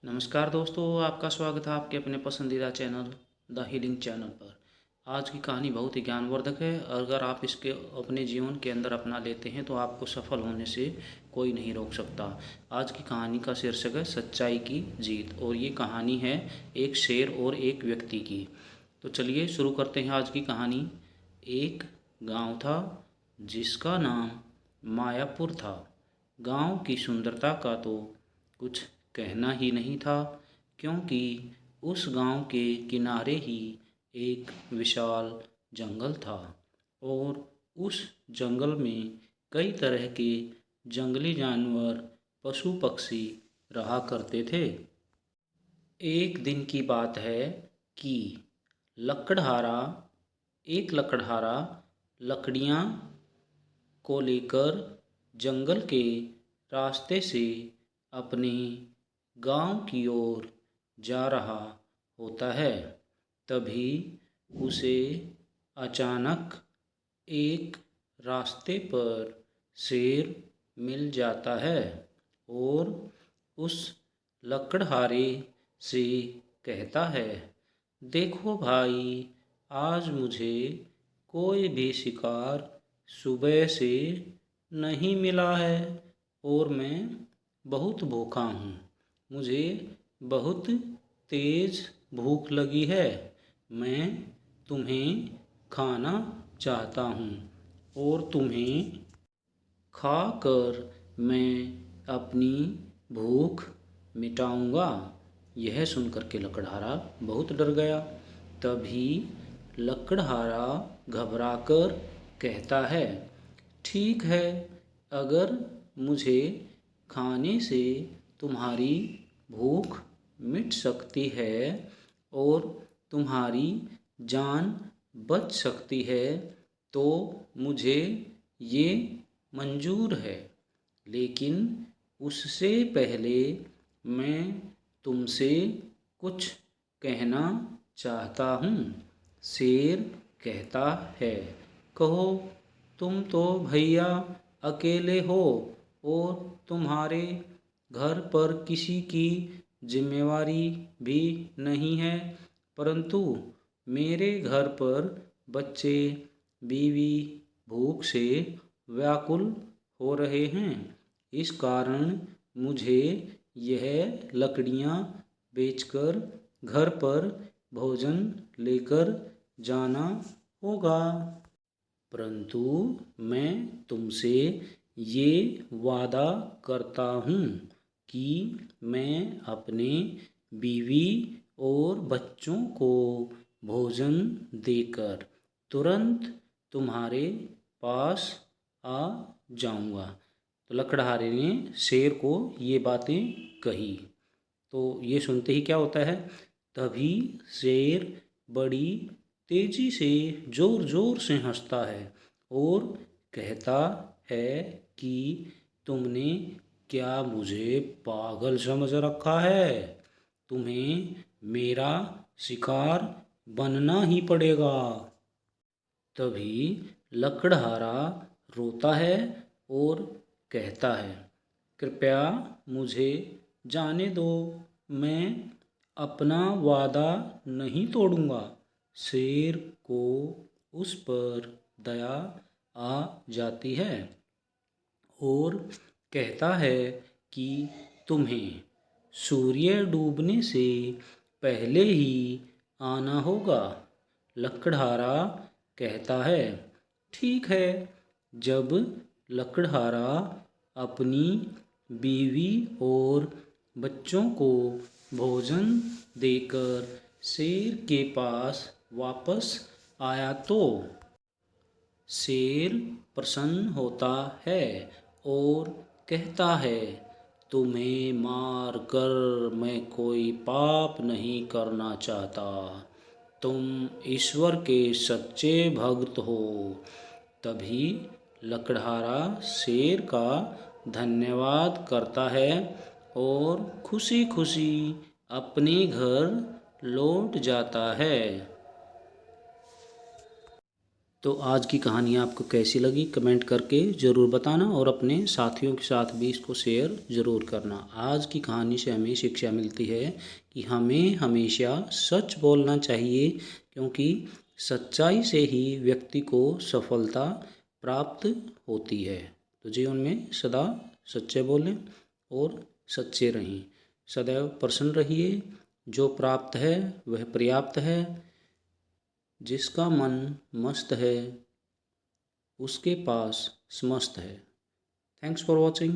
नमस्कार दोस्तों, आपका स्वागत है आपके अपने पसंदीदा चैनल द हीलिंग चैनल पर। आज की कहानी बहुत ही ज्ञानवर्धक है। अगर आप इसके अपने जीवन के अंदर अपना लेते हैं तो आपको सफल होने से कोई नहीं रोक सकता। आज की कहानी का शीर्षक है सच्चाई की जीत, और ये कहानी है एक शेर और एक व्यक्ति की। तो चलिए शुरू करते हैं आज की कहानी। एक गांव था जिसका नाम मायापुर था। गांव की सुंदरता का तो कुछ कहना ही नहीं था, क्योंकि उस गांव के किनारे ही एक विशाल जंगल था और उस जंगल में कई तरह के जंगली जानवर, पशु पक्षी रहा करते थे। एक दिन की बात है कि लकड़हारा एक लकड़हारा लकड़ियाँ को लेकर जंगल के रास्ते से अपने गांव की ओर जा रहा होता है। तभी उसे अचानक एक रास्ते पर शेर मिल जाता है और उस लकड़हारे से कहता है, देखो भाई, आज मुझे कोई भी शिकार सुबह से नहीं मिला है और मैं बहुत भूखा हूँ। मुझे बहुत तेज़ भूख लगी है। मैं तुम्हें खाना चाहता हूँ और तुम्हें खाकर मैं अपनी भूख मिटाऊंगा। यह सुनकर के लकड़हारा बहुत डर गया। तभी लकड़हारा घबराकर कहता है, ठीक है, अगर मुझे खाने से तुम्हारी भूख मिट सकती है और तुम्हारी जान बच सकती है तो मुझे ये मंजूर है। लेकिन उससे पहले मैं तुमसे कुछ कहना चाहता हूँ। शेर कहता है, कहो, तुम तो भैया अकेले हो और तुम्हारे घर पर किसी की जिम्मेवारी भी नहीं है, परंतु मेरे घर पर बच्चे, बीवी भूख से व्याकुल हो रहे हैं। इस कारण मुझे यह लकड़ियाँ बेचकर घर पर भोजन लेकर जाना होगा। परंतु मैं तुमसे ये वादा करता हूँ कि मैं अपने बीवी और बच्चों को भोजन देकर तुरंत तुम्हारे पास आ जाऊंगा। तो लकड़हारे ने शेर को ये बातें कही। तो ये सुनते ही क्या होता है, तभी शेर बड़ी तेजी से जोर जोर से हंसता है और कहता है कि तुमने क्या मुझे पागल समझ रखा है? तुम्हें मेरा शिकार बनना ही पड़ेगा। तभी लकड़हारा रोता है और कहता है, कृपया मुझे जाने दो, मैं अपना वादा नहीं तोड़ूंगा। शेर को उस पर दया आ जाती है और कहता है कि तुम्हें सूर्य डूबने से पहले ही आना होगा। लकड़हारा कहता है, ठीक है। जब लकड़हारा अपनी बीवी और बच्चों को भोजन देकर शेर के पास वापस आया तो शेर प्रसन्न होता है और कहता है, तुम्हें मार कर मैं कोई पाप नहीं करना चाहता। तुम ईश्वर के सच्चे भक्त हो। तभी लकड़हारा शेर का धन्यवाद करता है और खुशी खुशी अपने घर लौट जाता है। तो आज की कहानी आपको कैसी लगी कमेंट करके ज़रूर बताना और अपने साथियों के साथ भी इसको शेयर ज़रूर करना। आज की कहानी से हमें शिक्षा मिलती है कि हमें हमेशा सच बोलना चाहिए, क्योंकि सच्चाई से ही व्यक्ति को सफलता प्राप्त होती है। तो जीवन में सदा सच्चे बोलें और सच्चे रहें। सदैव प्रसन्न रहिए। जो प्राप्त है वह पर्याप्त है। जिसका मन मस्त है उसके पास समस्त है। Thanks for watching.